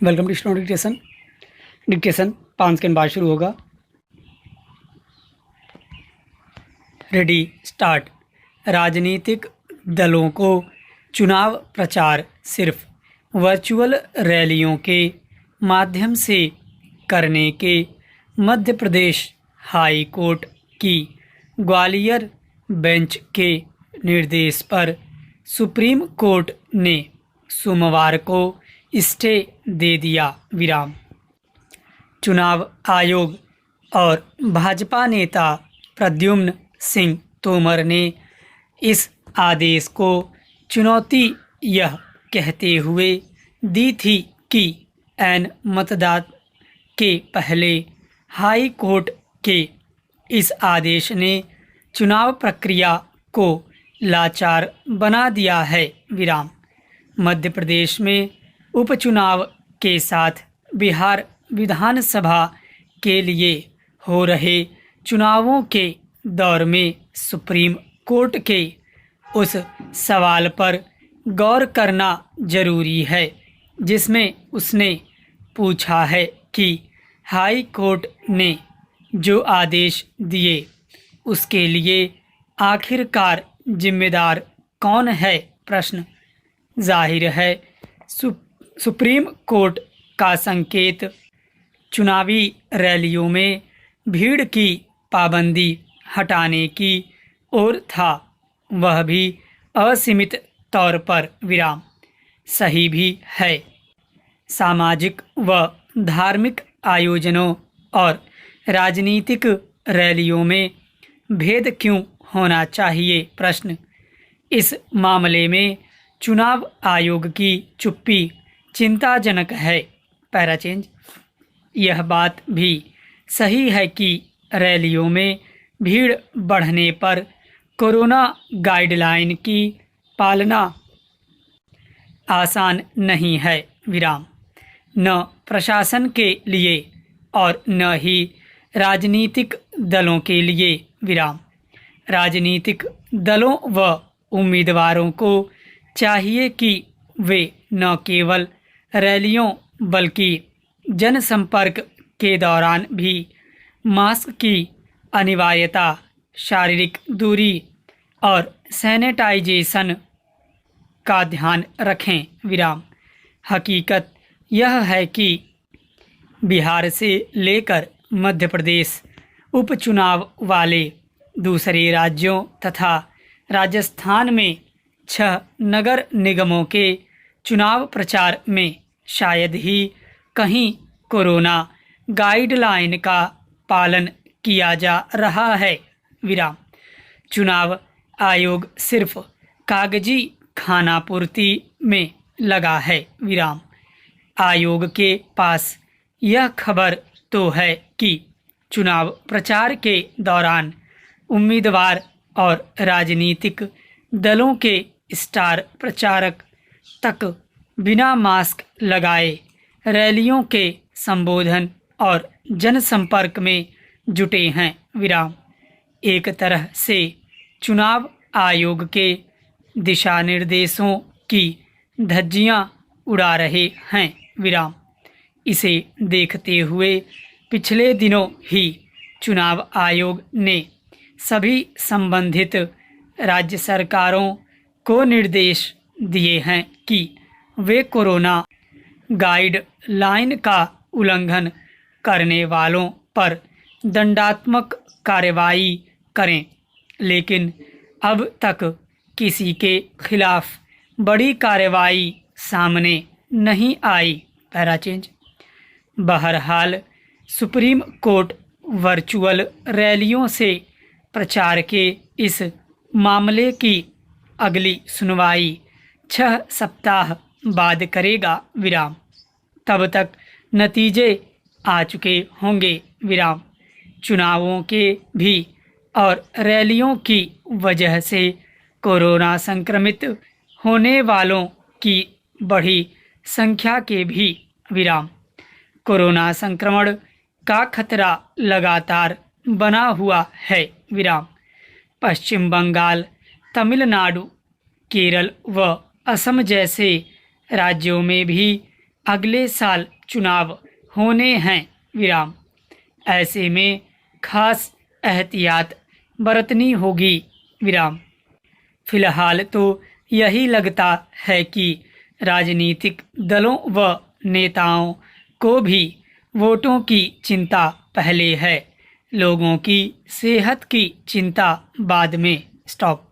Welcome to student dictation 5 second बाद शुरू होगा। Ready start. राजनीतिक दलों को चुनाव प्रचार सिर्फ वर्चुअल रैलियों के माध्यम से करने के मध्य प्रदेश हाई कोर्ट की ग्वालियर बेंच के निर्देश पर सुप्रीम कोर्ट ने सोमवार को स्टे दे दिया। विराम। चुनाव आयोग और भाजपा नेता प्रद्युम्न सिंह तोमर ने इस आदेश को चुनौती यह कहते हुए दी थी कि एन मतदान के पहले हाई कोर्ट के इस आदेश ने चुनाव प्रक्रिया को लाचार बना दिया है। विराम। मध्य प्रदेश में उपचुनाव के साथ बिहार विधानसभा के लिए हो रहे चुनावों के दौर में सुप्रीम कोर्ट के उस सवाल पर गौर करना जरूरी है जिसमें उसने पूछा है कि हाई कोर्ट ने जो आदेश दिए उसके लिए आखिरकार जिम्मेदार कौन है। प्रश्न। जाहिर है सुप्रीम कोर्ट का संकेत चुनावी रैलियों में भीड़ की पाबंदी हटाने की ओर था, वह भी असीमित तौर पर। विराम। सही भी है। सामाजिक व धार्मिक आयोजनों और राजनीतिक रैलियों में भेद क्यों होना चाहिए। प्रश्न। इस मामले में चुनाव आयोग की चुप्पी चिंताजनक है। Para change. यह बात भी सही है कि रैलियों में भीड़ बढ़ने पर कोरोना गाइडलाइन की पालना आसान नहीं है। विराम। न प्रशासन के लिए और न ही राजनीतिक दलों के लिए। विराम। राजनीतिक दलों व उम्मीदवारों को चाहिए कि वे न केवल रैलियों बल्कि जनसंपर्क के दौरान भी मास्क की अनिवार्यता, शारीरिक दूरी और सैनिटाइजेशन का ध्यान रखें। विराम। हकीकत यह है कि बिहार से लेकर मध्य प्रदेश उपचुनाव वाले दूसरे राज्यों तथा राजस्थान में 6 नगर निगमों के चुनाव प्रचार में शायद ही कहीं कोरोना गाइडलाइन का पालन किया जा रहा है। विराम। चुनाव आयोग सिर्फ कागजी खानापूर्ति में लगा है। विराम। आयोग के पास यह खबर तो है कि चुनाव प्रचार के दौरान उम्मीदवार और राजनीतिक दलों के स्टार प्रचारक तक बिना मास्क लगाए रैलियों के संबोधन और जनसंपर्क में जुटे हैं। विराम। एक तरह से चुनाव आयोग के दिशा निर्देशों की धज्जियां उड़ा रहे हैं। विराम। इसे देखते हुए पिछले दिनों ही चुनाव आयोग ने सभी संबंधित राज्य सरकारों को निर्देश दिए हैं कि वे कोरोना गाइडलाइन का उल्लंघन करने वालों पर दंडात्मक कार्रवाई करें, लेकिन अब तक किसी के खिलाफ बड़ी कार्रवाई सामने नहीं आई। Para change. बहरहाल सुप्रीम कोर्ट वर्चुअल रैलियों से प्रचार के इस मामले की अगली सुनवाई 6 सप्ताह बाद करेगा। विराम। तब तक नतीजे आ चुके होंगे। विराम। चुनावों के भी और रैलियों की वजह से कोरोना संक्रमित होने वालों की बढ़ी संख्या के भी। विराम। कोरोना संक्रमण का खतरा लगातार बना हुआ है। विराम। पश्चिम बंगाल, तमिलनाडु, केरल व असम जैसे राज्यों में भी अगले साल चुनाव होने हैं विराम। ऐसे में खास एहतियात बरतनी होगी विराम। फिलहाल तो यही लगता है कि राजनीतिक दलों व नेताओं को भी वोटों की चिंता पहले है, लोगों की सेहत की चिंता बाद में। स्टॉप।